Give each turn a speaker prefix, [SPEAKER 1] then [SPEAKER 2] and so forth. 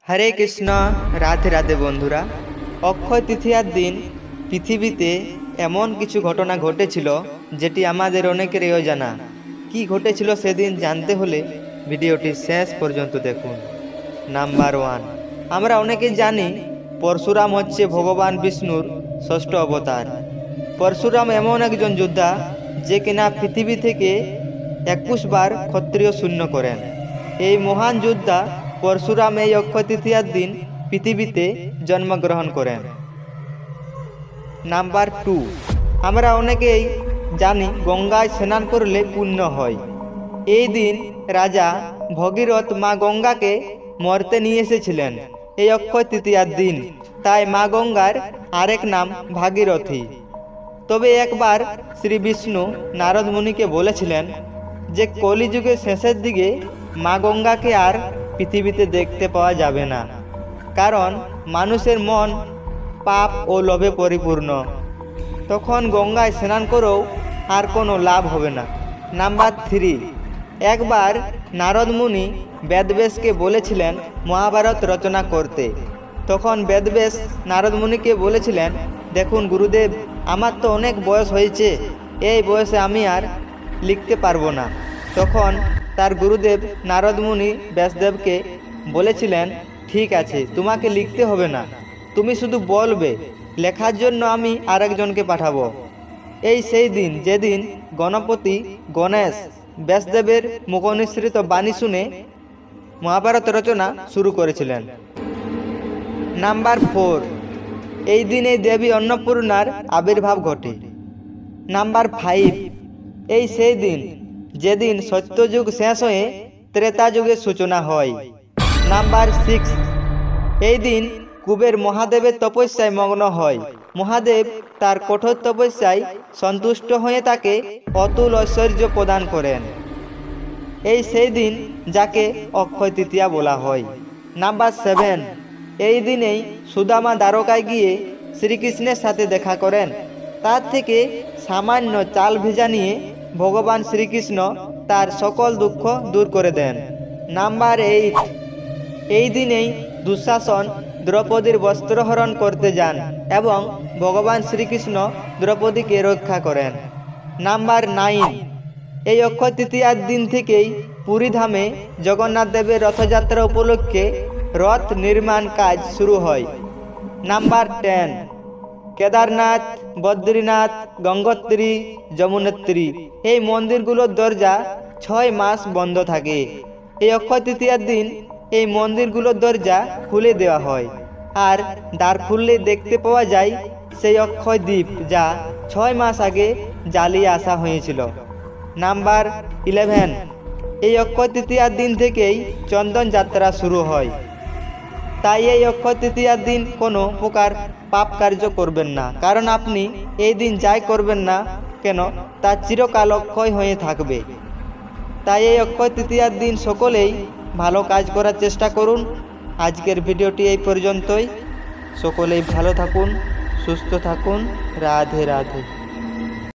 [SPEAKER 1] হরে কৃষ্ণ। রাধে রাধে বন্ধুরা। অক্ষয় তৃতীয়ার দিন পৃথিবীতে এমন কিছু ঘটনা ঘটেছিল যেটি আমাদের অনেকেরই অজানা। কি ঘটেছিল সেদিন জানতে হলে ভিডিওটি শেষ পর্যন্ত দেখুন। নাম্বার 1, আমরা অনেকেই জানি পরশুরাম হচ্ছে ভগবান বিষ্ণুর ষষ্ঠ অবতার। পরশুরাম এমন একজন যোদ্ধা যে কিনা পৃথিবী থেকে 21 বার ক্ষত্রিয় শূন্য করেন। এই মহান যোদ্ধা পরশুরাম এই অক্ষয় তৃতীয়ার দিন পৃথিবীতে জন্মগ্রহণ করেন। নাম্বার 2, আমরা অনেকেই জানি গঙ্গায় স্নান করলে পুণ্য হয়। এই দিন রাজা ভগীরথ মা গঙ্গাকে মর্তে নিয়ে এসেছিলেন এই অক্ষয় তৃতীয়ার দিন, তাই মা গঙ্গার আরেক নাম ভাগীরথী। তবে একবার শ্রী বিষ্ণু নারদ মুনিকে বলেছিলেন যে কলিযুগের শেষের দিকে মা গঙ্গাকে আর পৃথিবীতে দেখতে পাওয়া যাবে না, কারণ মানুষের মন পাপ ও লোভে পরিপূর্ণ। তখন গঙ্গায় স্নান করেও আর কোনো লাভ হবে না। নাম্বার 3, একবার নারদ মুনি বেদব্যাসকে বলেছিলেন মহাভারত রচনা করতে। তখন বেদব্যাস নারদ মুনিকে বলেছিলেন, দেখুন গুরুদেব, আমার তো অনেক বয়স হয়েছে, এই বয়সে আমি আর লিখতে পারবো না। তখন তার গুরুদেব নারদ মুনি ব্যাসদেবকে বলেছিলেন, ঠিক আছে, তোমাকে লিখতে হবে না, তুমি শুধু বলবে, লেখার জন্য আমি আরেকজনকে পাঠাবো। এই সেই দিন যেদিন গণপতি গণেশ ব্যাসদেবের মুখনিসৃত বাণী শুনে মহাভারত রচনা শুরু করেছিলেন। নাম্বার 4, এই দিনে দেবী অন্নপূর্ণার আবির্ভাব ঘটে। নাম্বার 5, এই সেই দিন যেদিন সত্যযুগ শেষ হয়ে ত্রেতা যুগের সূচনা হয়। নাম্বার 6, এই দিন কুবের মহাদেবের তপস্যায় মগ্ন হয়। মহাদেব তার কঠোর তপস্যায় সন্তুষ্ট হয়ে তাকে অতুল ঐশ্বর্য প্রদান করেন। এই সেই দিন যাকে অক্ষয় তৃতীয়া বলা হয়। নাম্বার 7, এই দিনেই সুদামা দ্বারকায় গিয়ে শ্রীকৃষ্ণের সাথে দেখা করেন। তার থেকে সামান্য চাল ভেজা নিয়ে ভগবান শ্রীকৃষ্ণ তার সকল দুঃখ দূর করে দেন। নাম্বার 8, এই দিনেই দুঃশাসন দ্রৌপদীর বস্ত্রহরণ করতে যান এবং ভগবান শ্রীকৃষ্ণ দ্রৌপদীকে রক্ষা করেন। নাম্বার 9, এই অক্ষয় তৃতীয়ার দিন থেকেই পুরী ধামে জগন্নাথ দেবের রথযাত্রা উপলক্ষে রথ নির্মাণ কাজ শুরু হয়। নাম্বার 10, কেদারনাথ, বদ্রীনাথ, গঙ্গোত্রী, যমুনোত্রী এই মন্দিরগুলোর দরজা 6 মাস বন্ধ থাকে। এই অক্ষয় তৃতীয়ার দিন এই মন্দিরগুলোর দরজা খুলে দেওয়া হয়, আর দ্বার খুললে দেখতে পাওয়া যায় সেই অক্ষয় দ্বীপ যা 6 মাস আগে জ্বালিয়ে আসা হয়েছিল। নাম্বার 11, এই অক্ষয় তৃতীয়ার দিন থেকেই চন্দন যাত্রা শুরু হয়। তাই এই অক্ষয় তৃতীয়ার দিন কোনো প্রকার পাপ কার্য করবেন না, কারণ আপনি এই দিন যাই করবেন না কেন তা চিরকাল অক্ষয় হয়ে থাকবে। তাই এই অক্ষয় তৃতীয়ার দিন সকলেই ভালো কাজ করার চেষ্টা করুন। আজকের ভিডিওটি এই পর্যন্তই। সকলেই ভালো থাকুন, সুস্থ থাকুন। রাধে রাধে।